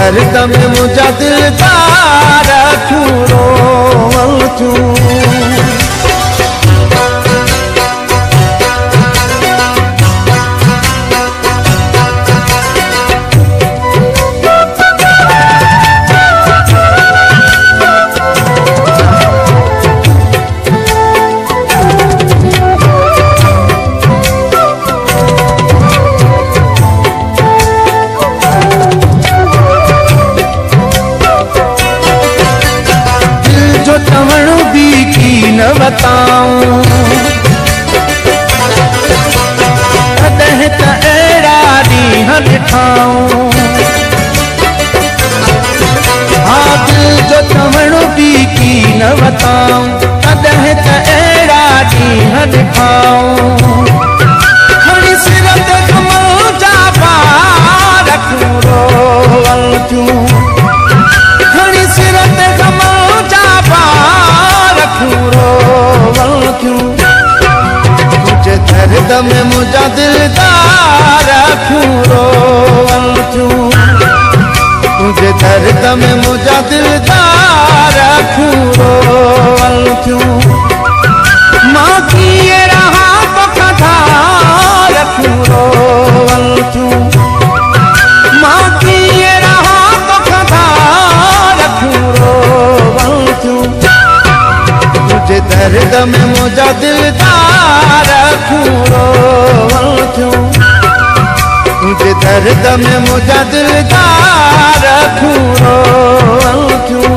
दर्द में मुझा दिलदार क्यों रोवल क्यों। तवण भी की न बताऊं कदह त अहिड़ा ॾींहं ॾिठाऊं। हाँ दिल जो तवण भी की न बताऊं कदह त अहिड़ा ॾींहं ॾिठाऊं। खणी सिर ते कमल जा पार क्यों रोवल क्यों। खणी सिर ते कमल जा पार क्यों रोवल क्यों। तुझे दर्द में मुझा दिलदार क्यों रोवल क्यों। तुझे दर्द में मुझा दिलदार क्यों रोवल क्यों। माँ किए रहा तो कधार क्यों रोवल क्यों। माँ किए रहा तो कधार क्यों रोवल क्यों। तुझे दर्द में मुझा दिलदार क्यों रोवल क्यों। तुझे दर्द में मुझा दिलदार क्यों रोवल क्यों।